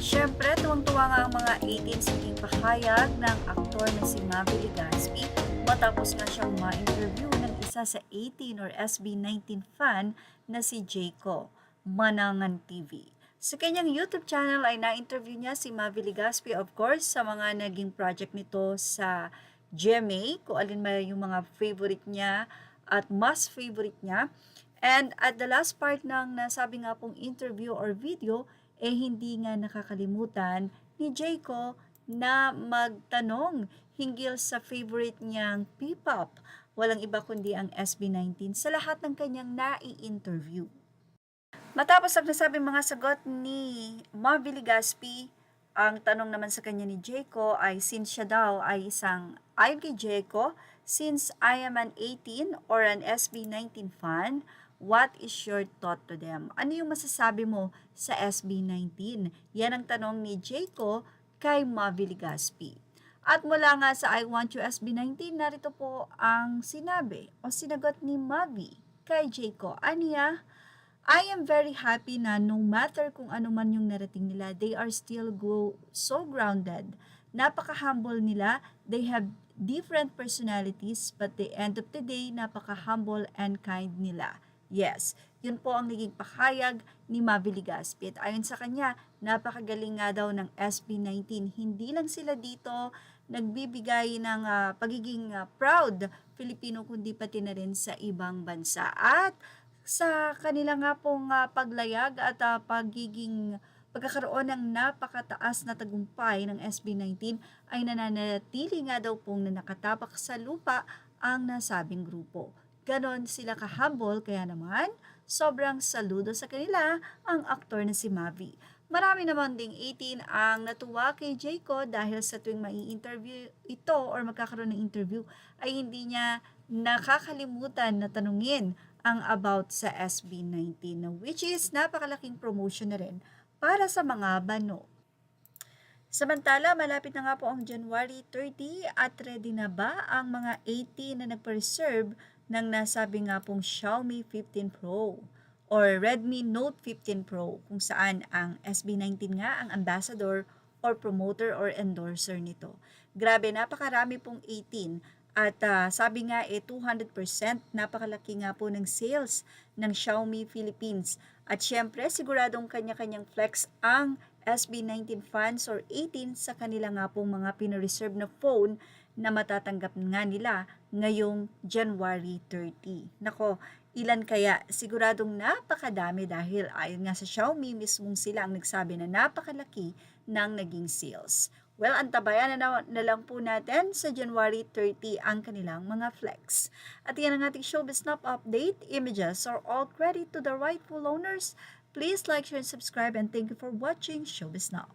Siyempre, tuwang-tuwa nga ang mga 18 sa naging pahayag ng aktor na si Mavi Legaspi matapos nga siyang ma-interview ng isa sa 18 or SB19 fan na si Jayco, Manangan TV. Sa kanyang YouTube channel ay na-interview niya si Mavi Legaspi, of course, sa mga naging project nito sa GMA, kung alin man yung mga favorite niya at mas favorite niya. And at the last part ng nasabi nga pong interview or video, hindi nga nakakalimutan ni Jayco na magtanong hinggil sa favorite niyang P-pop. Walang iba kundi ang SB19 sa lahat ng kanyang nai-interview. Matapos ang nasabing mga sagot ni Mavi Legaspi, ang tanong naman sa kanya ni Jayco ay since siya daw ay ayon kay Jayco, since I am an 18 or an SB19 fan, what is your thought to them? Ano yung masasabi mo sa SB19? Yan ang tanong ni Jayco kay Mavi Legaspi. At mula nga sa I Want You SB19, narito po ang sinabi o sinagot ni Mavi kay Jayco. Aniya, I am very happy na no matter kung ano man yung narating nila, they are still so grounded. Napaka-humble nila. They have different personalities, but the end of the day, napaka-humble and kind nila. Yes, yun po ang naging pahayag ni Mavi Legaspi. At ayon sa kanya, napakagaling nga daw ng SB19. Hindi lang sila dito nagbibigay ng pagiging proud Filipino, kundi pati na rin sa ibang bansa. At sa kanila nga pong paglayag at pagkakaroon ng napakataas na tagumpay ng SB19 ay nananatili nga daw pong nakatapak sa lupa ang nasabing grupo. Ganon sila ka-humble, kaya naman sobrang saludo sa kanila ang aktor na si Mavi. Marami naman ding 18 ang natuwa kay Jayco dahil sa tuwing mai-interview ito or magkakaroon ng interview ay hindi niya nakakalimutan na tanungin ang about sa SB19, which is napakalaking promotion na rin para sa mga bano. Samantala, malapit na nga po ang January 30 at ready na ba ang mga 18 na nagpa-reserve ng nasabi nga pong Xiaomi 15 Pro or Redmi Note 15 Pro, kung saan ang SB19 nga ang ambassador or promoter or endorser nito. Grabe, napakarami pong 18 at sabi nga 200%, napakalaki nga po ng sales ng Xiaomi Philippines. At syempre, siguradong kanya-kanyang flex ang SB19 fans or 18 sa kanila nga pong mga pinareserve na phone na matatanggap nga nila ngayong January 30. Nako, ilan kaya? Siguradong napakadami dahil ayon nga sa Xiaomi mismong sila ang nagsabi na napakalaki ng naging sales. Well, antabayan na lang po natin sa January 30 ang kanilang mga flex. At yan ang ating Showbiz Snap update. Images are all credit to the rightful owners. Please like, share, and subscribe, and thank you for watching Showbiz Now.